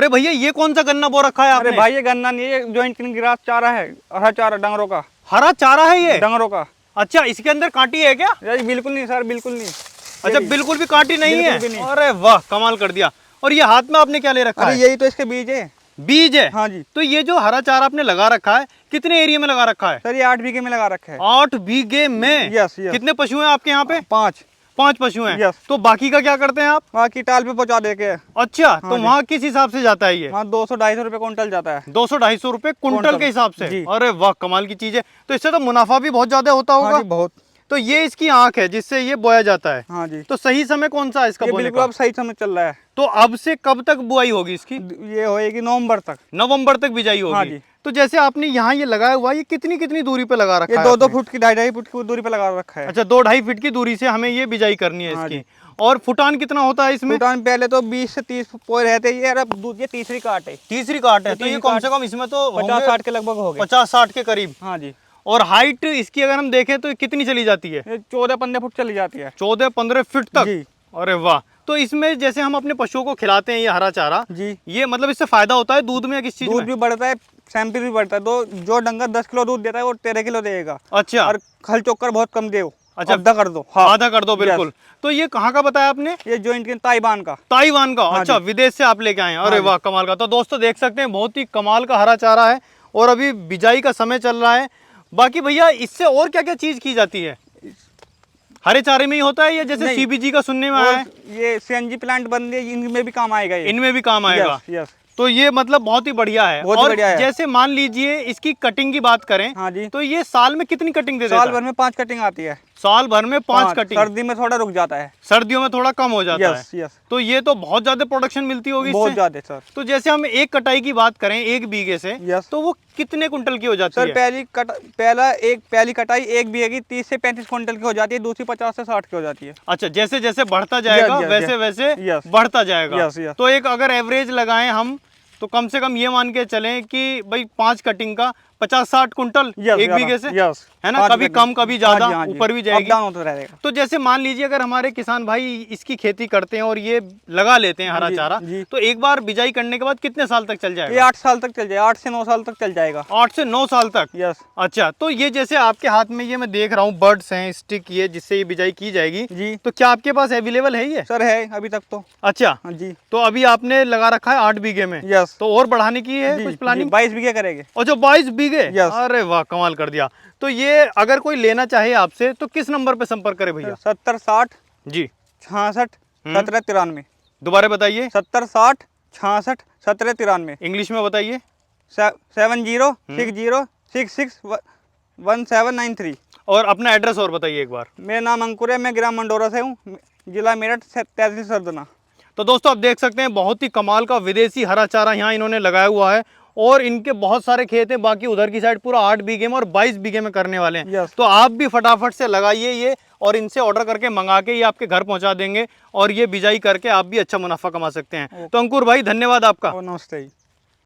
अरे भैया ये कौन सा गन्ना बो रखा है आपने? अरे भाई ये गन्ना नहीं है, जॉइंट ग्रास चारा है, हरा चारा डंगरों का। हरा चारा है ये डंगरों का। अच्छा, इसके अंदर कांटी है क्या? बिल्कुल नहीं सर, बिल्कुल नहीं। अच्छा, बिल्कुल भी कांटी नहीं है? भी नहीं। अरे वाह, कमाल कर दिया। और ये हाथ में आपने क्या ले रखा है? यही तो इसके बीज है। बीज है? हाँ जी। तो ये जो हरा चारा आपने लगा रखा है, कितने एरिया में लगा रखा है? सर ये 8 बीघे में लगा रखा है। 8 बीघे में? यस। कितने पशु हैं आपके यहाँ पे? 5 पशु हैं। यस। तो बाकी का क्या करते हैं आप? वहाँ की टाल पे पहुँचा देके। अच्छा, तो वहाँ किस हिसाब से जाता है ये? वहाँ 200-250 रुपए कुंटल जाता है। 200-250 रुपए कुंटल के हिसाब से? जी। अरे वाह, कमाल की चीज है। तो इससे तो मुनाफा भी बहुत ज्यादा होता होगा। हाँ जी, बहुत। तो ये इसकी आंख है जिससे ये बोया जाता है। हाँ जी। तो सही समय कौन सा है इसका बोने बिल्कुल का? अब सही समय चल रहा है। तो अब से कब तक बुआई होगी इसकी? ये होएगी नवंबर तक। नवंबर तक बिजाई होगी। हाँ जी। तो जैसे आपने यहाँ ये लगाया हुआ, ये कितनी कितनी दूरी पे लगा रखा है? ये 2-2 फुट की 2.5 फुट की दूरी पे लगा रखा है। अच्छा, 2-2.5 फीट की दूरी से हमें ये बिजाई करनी है इसकी। और फुटान कितना होता है इसमें? फुटान पहले तो 20 से 30 पोए रहते हैं, अब ये तीसरी काट है। तीसरी काट है। तो ये कम से कम इसमें तो 50-60 के लगभग हो गए। 50-60 के करीब। हाँ जी। और हाइट इसकी अगर हम देखें तो कितनी चली जाती है? 14-15 फुट चली जाती है। 14-15 फीट तक जी। अरे वाह। तो इसमें जैसे हम अपने पशुओं को खिलाते हैं ये हरा चारा जी, ये मतलब इससे फायदा होता है दूध में या किस चीज में? दूध भी बढ़ता है, सैंपल भी बढ़ता है। तो जो डंगर 10 किलो दूध देता है वो 13 किलो देगा। अच्छा। और खल चोकर बहुत कम दे। अच्छा, आधा कर दो। हाँ, आधा कर दो, बिल्कुल। तो ये कहाँ का बताया आपने? ये जॉइंट के ताइवान का। ताइवान का? हाँ अच्छा, विदेश से आप लेके आए हैं। अरे वाह, कमाल का। तो दोस्तों देख सकते हैं बहुत ही कमाल का हरा चारा है और अभी बिजाई का समय चल रहा है। बाकी भैया इससे और क्या क्या चीज की जाती है? हरे चारे में ही होता है या जैसे सीबीजी का सुनने में आया है? ये सीएनजी प्लांट बन रही है, इनमें भी काम आएगा। इनमें भी काम आएगा। यस। तो ये मतलब बहुत ही बढ़िया है। बहुत और बढ़िया है। जैसे मान लीजिए इसकी कटिंग की बात करें। हाँ जी। तो ये साल में कितनी कटिंग दे देता है? साल भर में 5 कटिंग आती है। साल भर में 5 कटिंग? सर्दी में थोड़ा रुक जाता है। सर्दियों में थोड़ा कम हो जाता है। यस। तो ये तो बहुत ज्यादा प्रोडक्शन मिलती होगी बहुत इससे? ज्यादा सर। तो जैसे हम एक कटाई की बात करें 1 बीघे से, तो वो कितने कुंटल की हो जाती है? सर पहली कटाई 1 बीघे की 30 से 35 कुंटल की हो जाती है, दूसरी 50 से 60 की हो जाती है। अच्छा, जैसे जैसे बढ़ता जाएगा वैसे वैसे बढ़ता जाएगा। तो एक अगर एवरेज लगाएं हम तो कम से कम ये मान के चलें कि भाई 5 कटिंग का 50-60 कुंटल 1 बीघे से, है ना? कभी कम कभी ज्यादा, ऊपर भी जाएगी। तो जैसे मान लीजिए अगर हमारे किसान भाई इसकी खेती करते हैं और ये लगा लेते हैं हरा चारा, तो एक बार बिजाई करने के बाद कितने साल तक चल जाएगा? ये 8 साल तक चल जाएगा, 8 से 9 साल तक चल जाएगा। 8 से 9 साल तक? यस। अच्छा, तो ये जैसे आपके हाथ में ये मैं देख रहा हूँ बर्ड्स हैं, स्टिक, ये जिससे ये बिजाई की जाएगी जी। तो क्या आपके पास अवेलेबल है ये? सर है अभी तक तो। अच्छा जी। तो अभी आपने लगा रखा है 8 बीघे में? यस। तो और बढ़ाने की है कुछ प्लानिंग? 22 बीघे करेंगे। अच्छा, 22 बीघे? यस। अरे वाह, कमाल कर दिया। तो ये अगर कोई लेना चाहे आपसे तो किस नंबर पे संपर्क करे भैया? 70-60 जी 66 17 93। दोबारा बताइए। 70-60 66 17 93। इंग्लिश में बताइए। 7066661793। और अपना एड्रेस और बताइए एक बार। मेरा नाम अंकुर है, मैं ग्राम मंडोरा से हूँ, जिला मेरठ, तहसील सरदना। तो दोस्तों आप देख सकते हैं बहुत ही कमाल का विदेशी हरा चारा यहाँ इन्होंने लगाया हुआ है और इनके बहुत सारे खेत हैं। बाकी उधर की साइड पूरा 8 बीघे में और 22 बीघे में करने वाले हैं। तो आप भी फटाफट से लगाइए ये और इनसे ऑर्डर करके मंगा के ये आपके घर पहुंचा देंगे और ये बिजाई करके आप भी अच्छा मुनाफा कमा सकते हैं। तो अंकुर भाई धन्यवाद आपका। नमस्ते।